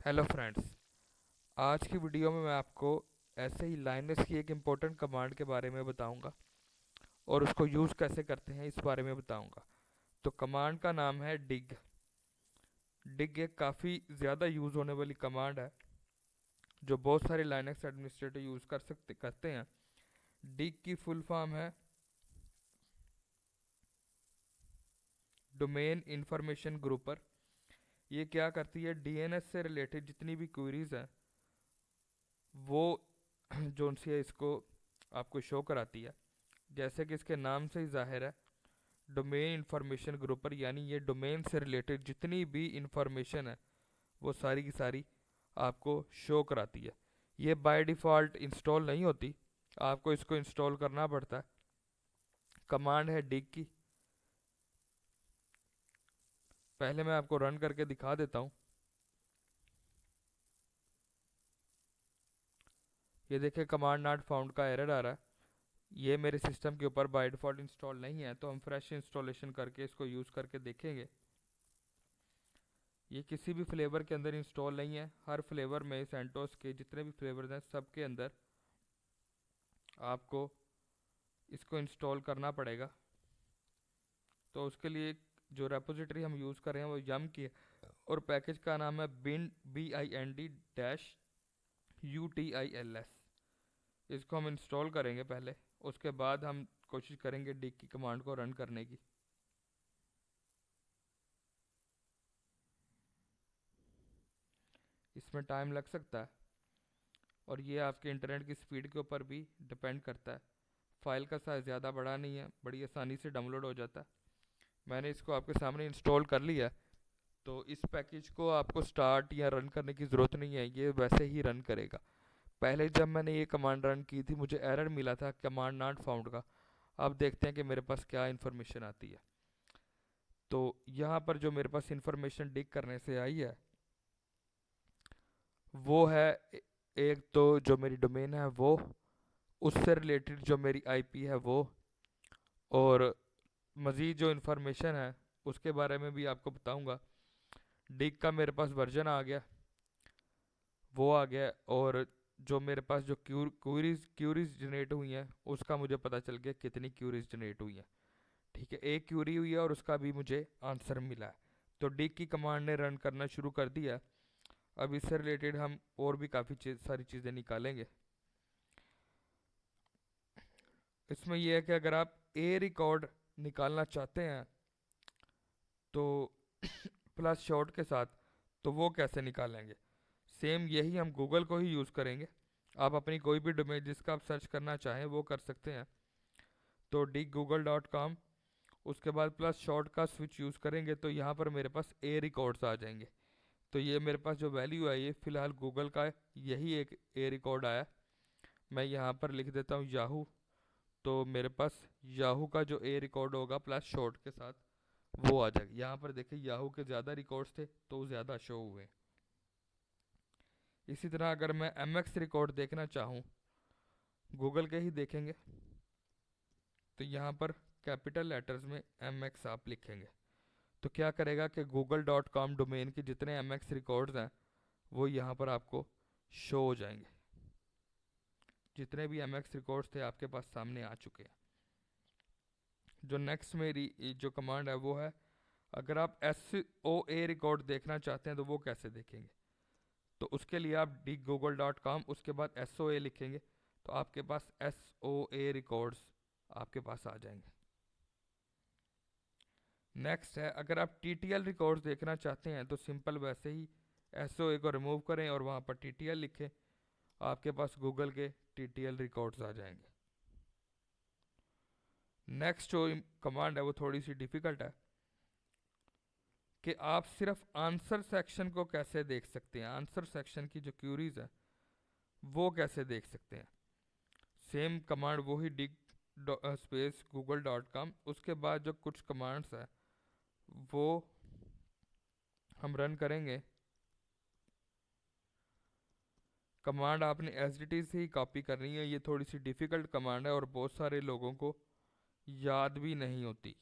Hello friends. आज की video में मैं आपको ऐसे ही लाइनस की एक इम्पोर्टेंट कमांड के बारे में बताऊंगा और उसको यूज़ कैसे करते हैं इस बारे में बताऊंगा। तो कमांड का नाम है डिग। डिग एक काफ़ी ज़्यादा यूज़ होने वाली कमांड है जो बहुत सारे लाइनक्स एडमिनिस्ट्रेटर यूज़ करते हैं। डिग की फुल फॉर्म है डोमेन इंफॉर्मेशन ग्रुपर। ये क्या करती है, डीएनएस से रिलेटेड जितनी भी क्वेरीज हैं वो जो उनसे इसको आपको शो कराती है। जैसे कि इसके नाम से ही जाहिर है, डोमेन इंफॉर्मेशन ग्रुपर, यानी ये डोमेन से रिलेटेड जितनी भी इंफॉर्मेशन है वो सारी की सारी आपको शो कराती है। ये बाय डिफ़ॉल्ट इंस्टॉल नहीं होती, आपको इसको इंस्टॉल करना पड़ता है। कमांड है डिग की। पहले मैं आपको रन करके दिखा देता हूँ। ये देखिए कमांड नॉट फाउंड का एरर आ रहा है। ये मेरे सिस्टम के ऊपर बाय डिफ़ॉल्ट इंस्टॉल नहीं है, तो हम फ्रेश इंस्टॉलेशन करके इसको यूज़ करके देखेंगे। ये किसी भी फ्लेवर के अंदर इंस्टॉल नहीं है। हर फ्लेवर में सेंटोस के जितने भी फ्लेवर्स हैं सब के अंदर आपको इसको इंस्टॉल करना पड़ेगा। तो उसके लिए जो रेपोजिटरी हम यूज़ कर रहे हैं वो यम की है और पैकेज का नाम है बिन BIND-UTILS। इसको हम इंस्टॉल करेंगे पहले, उसके बाद हम कोशिश करेंगे डिग की कमांड को रन करने की। इसमें टाइम लग सकता है और ये आपके इंटरनेट की स्पीड के ऊपर भी डिपेंड करता है। फाइल का साइज़ ज़्यादा बड़ा नहीं है, बड़ी आसानी से डाउनलोड हो जाता है। मैंने इसको आपके सामने इंस्टॉल कर लिया है। तो इस पैकेज को आपको स्टार्ट या रन करने की ज़रूरत नहीं है, ये वैसे ही रन करेगा। पहले जब मैंने ये कमांड रन की थी मुझे एरर मिला था कमांड नॉट फाउंड का। अब देखते हैं कि मेरे पास क्या इन्फॉर्मेशन आती है। तो यहाँ पर जो मेरे पास इन्फॉर्मेशन डिग करने से आई है वो है एक तो जो मेरी डोमेन है वो, उससे रिलेटेड जो मेरी आईपी है वो, और मज़ीद जो इन्फॉर्मेशन है उसके बारे में भी आपको बताऊंगा। डिग का मेरे पास वर्जन आ गया, वो आ गया, और जो मेरे पास जो क्यूरीज क्यूरीज जनरेट हुई हैं उसका मुझे पता चल गया कितनी क्यूरीज जनरेट हुई हैं। ठीक है, एक क्यूरी हुई है और उसका भी मुझे आंसर मिला है। तो डिग की कमांड ने रन करना शुरू कर दिया। अब इससे रिलेटेड हम और भी काफ़ी सारी चीज़ें निकालेंगे। इसमें यह है कि अगर आप ए रिकॉर्ड निकालना चाहते हैं तो प्लस शॉर्ट के साथ, तो वो कैसे निकालेंगे। सेम यही हम गूगल को ही यूज़ करेंगे। आप अपनी कोई भी डोमेन जिसका आप सर्च करना चाहें वो कर सकते हैं। तो digoogle.com, उसके बाद प्लस शॉर्ट का स्विच यूज़ करेंगे तो यहाँ पर मेरे पास ए रिकॉर्ड्स आ जाएंगे। तो ये मेरे पास जो वैल्यू है ये फ़िलहाल गूगल का है, यही एक ए रिकॉर्ड आया। मैं यहाँ पर लिख देता हूँ याहू। तो मेरे पास याहू का जो ए रिकॉर्ड होगा प्लस शॉर्ट के साथ वो आ जाएगा। यहाँ पर देखिए याहू के ज़्यादा रिकॉर्ड्स थे तो ज़्यादा शो हुए। इसी तरह अगर मैं एम एक्स रिकॉर्ड देखना चाहूँ, गूगल के ही देखेंगे, तो यहाँ पर कैपिटल लेटर्स में एम एक्स आप लिखेंगे तो क्या करेगा कि google.com डोमेन के जितने एम एक्स रिकॉर्ड्स हैं वो यहाँ पर आपको शो हो जाएंगे। जितने भी एम एक्स रिकॉर्ड्स थे आपके पास सामने आ चुके हैं। जो नेक्स्ट मेरी जो कमांड है वो है, अगर आप SOA रिकॉर्ड देखना चाहते हैं तो वो कैसे देखेंगे। तो उसके लिए आप digoogle.com उसके बाद SOA लिखेंगे तो आपके पास SOA रिकॉर्ड्स आपके पास आ जाएंगे। नेक्स्ट है, अगर आप TTL रिकॉर्ड्स देखना चाहते हैं तो सिंपल वैसे ही SOA को रिमूव करें और वहाँ पर TTL लिखें, आपके पास गूगल के TTL रिकॉर्ड्स आ जाएंगे। नेक्स्ट जो कमांड है वो थोड़ी सी डिफ़िकल्ट है कि आप सिर्फ आंसर सेक्शन को कैसे देख सकते हैं। आंसर सेक्शन की जो क्यूरीज है वो कैसे देख सकते हैं। सेम कमांड वही डिग स्पेस google.com, उसके बाद जो कुछ कमांड्स है वो हम रन करेंगे। कमांड आपने एस डी टी से ही कॉपी करनी है। ये थोड़ी सी डिफ़िकल्ट कमांड है और बहुत सारे लोगों को याद भी नहीं होती।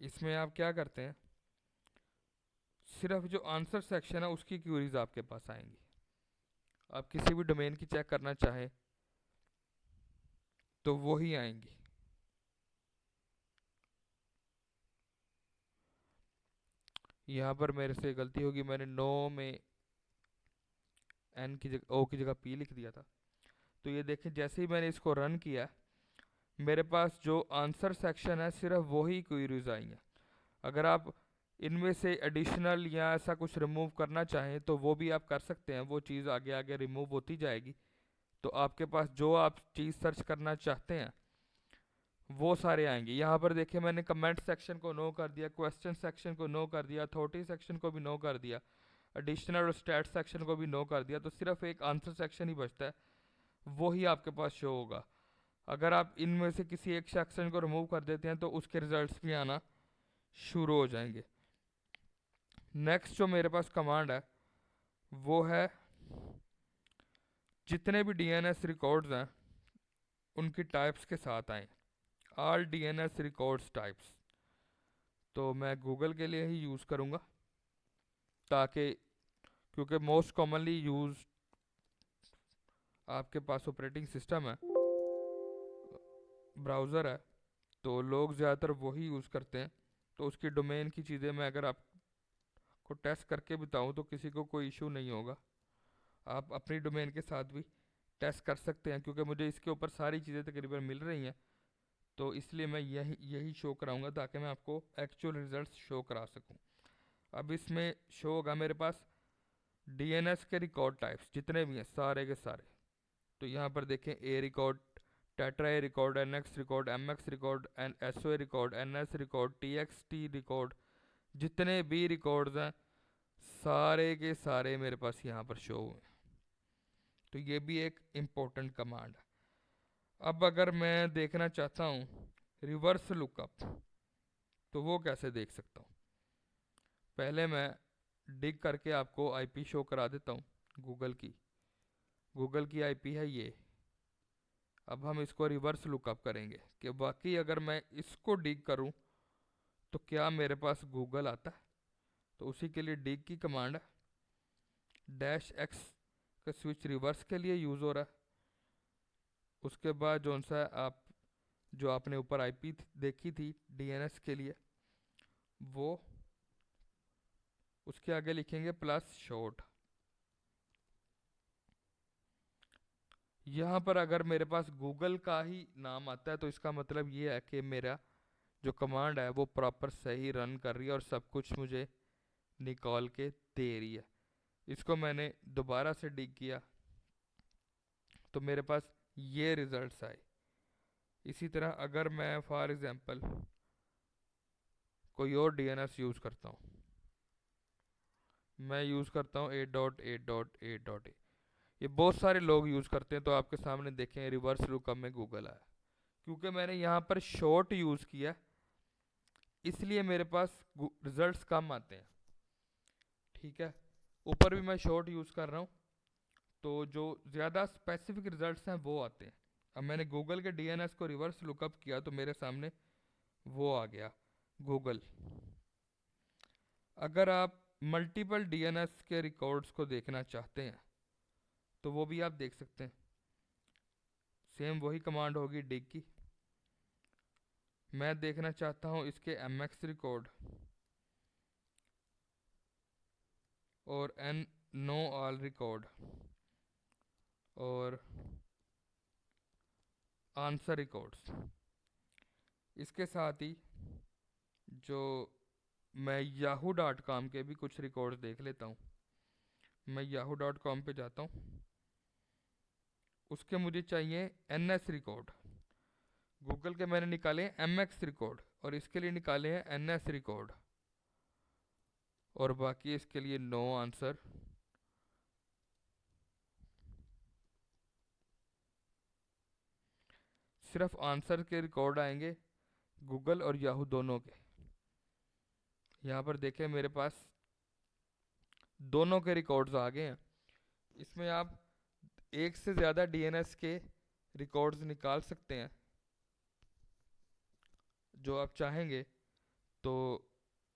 इसमें आप क्या करते हैं, सिर्फ जो आंसर सेक्शन है उसकी क्यूरीज आपके पास आएंगी। आप किसी भी डोमेन की चेक करना चाहें तो वो ही आएंगी। यहाँ पर मेरे से गलती होगी, मैंने नो में एन की जगह ओ की जगह पी लिख दिया था। तो ये देखें, जैसे ही मैंने इसको रन किया, मेरे पास जो आंसर सेक्शन है सिर्फ वही क्वेरीज आई हैं। अगर आप इनमें से एडिशनल या ऐसा कुछ रिमूव करना चाहें तो वो भी आप कर सकते हैं, वो चीज़ आगे आगे रिमूव होती जाएगी। तो आपके पास जो आप चीज़ सर्च करना चाहते हैं वो सारे आएंगे। यहाँ पर देखिए, मैंने कमेंट सेक्शन को नो कर दिया, क्वेश्चन सेक्शन को नो कर दिया, अथॉरिटी सेक्शन को भी नो कर दिया, एडिशनल और स्टैट सेक्शन को भी नो कर दिया। तो सिर्फ एक आंसर सेक्शन ही बचता है, वो ही आपके पास शो होगा। अगर आप इनमें से किसी एक सेक्शन को रिमूव कर देते हैं तो उसके रिजल्ट्स भी आना शुरू हो जाएंगे। नेक्स्ट जो मेरे पास कमांड है वो है, जितने भी डीएनएस रिकॉर्ड्स हैं उनकी टाइप्स के साथ आए, ऑल डीएनएस रिकॉर्ड्स टाइप्स। तो मैं गूगल के लिए ही यूज़ करूँगा, ताकि क्योंकि मोस्ट कॉमनली यूज आपके पास ऑपरेटिंग सिस्टम है, ब्राउज़र है, तो लोग ज़्यादातर वही यूज़ करते हैं। तो उसकी डोमेन की चीज़ें मैं अगर आपको टेस्ट करके बताऊँ तो किसी को कोई इशू नहीं होगा। आप अपनी डोमेन के साथ भी टेस्ट कर सकते हैं, क्योंकि मुझे इसके ऊपर सारी चीज़ें तकरीबन मिल रही हैं। तो इसलिए मैं यही यही शो कराऊंगा ताकि मैं आपको एक्चुअल रिजल्ट्स शो करा सकूं। अब इसमें शो होगा मेरे पास डीएनएस के रिकॉर्ड टाइप्स जितने भी हैं सारे के सारे। तो यहाँ पर देखें, A record, tetra A record, NX record, MX record, N SO record, NS record, TXT record, जितने भी रिकॉर्ड्स हैं सारे के सारे मेरे पास यहाँ पर शो हुए। तो ये भी एक इम्पोर्टेंट कमांड है। अब अगर मैं देखना चाहता हूँ रिवर्स लुकअप, तो वो कैसे देख सकता हूँ। पहले मैं डिग करके आपको आईपी शो करा देता हूँ गूगल की। गूगल की आईपी है ये। अब हम इसको रिवर्स लुकअप करेंगे कि बाकी अगर मैं इसको डिग करूँ तो क्या मेरे पास गूगल आता है। तो उसी के लिए डिग की कमांड है, डैश एक्स का स्विच रिवर्स के लिए यूज़ हो रहा है। उसके बाद जो सा आप जो आपने ऊपर आईपी देखी थी डीएनएस के लिए, वो उसके आगे लिखेंगे प्लस शॉर्ट। यहाँ पर अगर मेरे पास गूगल का ही नाम आता है तो इसका मतलब ये है कि मेरा जो कमांड है वो प्रॉपर सही रन कर रही है और सब कुछ मुझे निकाल के दे रही है। इसको मैंने दोबारा से डिग किया तो मेरे पास ये रिजल्ट्स आए। इसी तरह अगर मैं फॉर एग्जांपल कोई और डीएनएस यूज़ करता हूँ, मैं यूज़ करता हूँ A.A.A.A, ये बहुत सारे लोग यूज़ करते हैं। तो आपके सामने देखें रिवर्स लुकअप में गूगल आया, क्योंकि मैंने यहाँ पर शॉर्ट यूज़ किया इसलिए मेरे पास रिजल्ट्स कम आते हैं। ठीक है, ऊपर भी मैं शॉर्ट यूज़ कर रहा हूँ तो जो ज़्यादा स्पेसिफिक रिजल्ट्स हैं वो आते हैं। अब मैंने गूगल के डीएनएस को रिवर्स लुकअप किया तो मेरे सामने वो आ गया गूगल। अगर आप मल्टीपल डीएनएस के रिकॉर्ड्स को देखना चाहते हैं तो वो भी आप देख सकते हैं। सेम वही कमांड होगी डिग की। मैं देखना चाहता हूँ इसके एमएक्स रिकॉर्ड और एन नो ऑल रिकॉर्ड और आंसर रिकॉर्ड्स। इसके साथ ही जो मैं yahoo.com के भी कुछ रिकॉर्ड्स देख लेता हूँ। मैं yahoo.com पे जाता हूँ, उसके मुझे चाहिए एनएस रिकॉर्ड। गूगल के मैंने निकाले हैं एमएक्स रिकॉर्ड और इसके लिए निकाले हैं एनएस रिकॉर्ड, और बाकी इसके लिए नो आंसर। सिर्फ आंसर के रिकॉर्ड आएंगे गूगल और याहू दोनों के। यहाँ पर देखें मेरे पास दोनों के रिकॉर्ड्स आ गए हैं। इसमें आप एक से ज़्यादा डीएनएस के रिकॉर्ड्स निकाल सकते हैं जो आप चाहेंगे। तो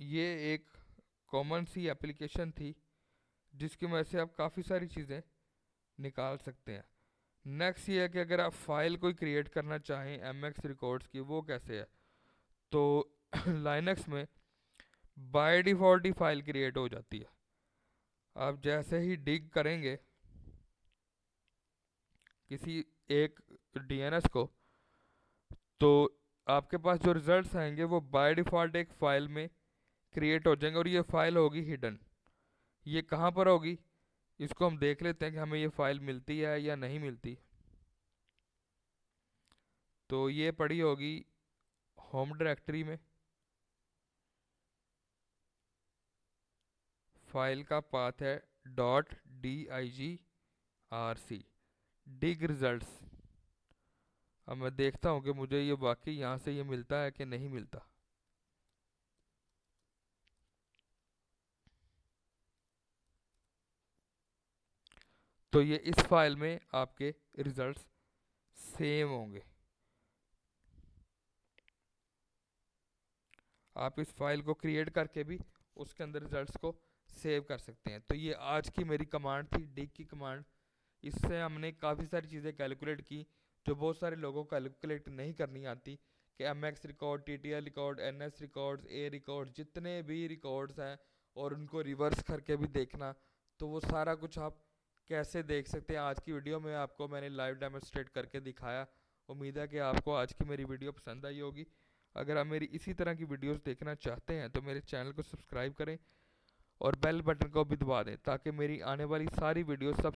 ये एक कॉमन सी एप्लीकेशन थी जिसकी वजह से आप काफ़ी सारी चीज़ें निकाल सकते हैं। नेक्स्ट ये है कि अगर आप फाइल कोई क्रिएट करना चाहें एम एक्स रिकॉर्ड्स की, वो कैसे है। तो लाइनक्स में by default he file create हो जाती है। आप जैसे ही डिग करेंगे किसी एक डीएनएस को, तो आपके पास जो रिजल्ट्स आएंगे वो बाय डिफ़ॉल्ट एक फ़ाइल में क्रिएट हो जाएंगे, और ये फ़ाइल होगी हिडन। ये कहाँ पर होगी, इसको हम देख लेते हैं कि हमें ये फ़ाइल मिलती है या नहीं मिलती। तो ये पड़ी होगी होम डायरेक्टरी में। फाइल का पाथ है .digRc डिग रिजल्ट्स। अब मैं देखता हूँ कि मुझे ये वाकई यहाँ से ये मिलता है कि नहीं मिलता। तो ये इस फाइल में आपके रिजल्ट्स सेम होंगे। आप इस फाइल को क्रिएट करके भी उसके अंदर रिजल्ट्स को सेव कर सकते हैं। तो ये आज की मेरी कमांड थी, डिग की कमांड। इससे हमने काफ़ी सारी चीज़ें कैलकुलेट की जो बहुत सारे लोगों को कैलकुलेट नहीं करनी आती, कि M X record, T T L record, N S records, A record, जितने भी रिकॉर्ड्स हैं, और उनको रिवर्स करके भी देखना। तो वो सारा कुछ आप कैसे देख सकते हैं, आज की वीडियो में आपको मैंने लाइव डेमोस्ट्रेट करके दिखाया। उम्मीद है कि आपको आज की मेरी वीडियो पसंद आई होगी। अगर आप मेरी इसी तरह की वीडियोस देखना चाहते हैं तो मेरे चैनल को सब्सक्राइब करें और बेल बटन को भी दबा दें, ताकि मेरी आने वाली सारी वीडियोस सबसे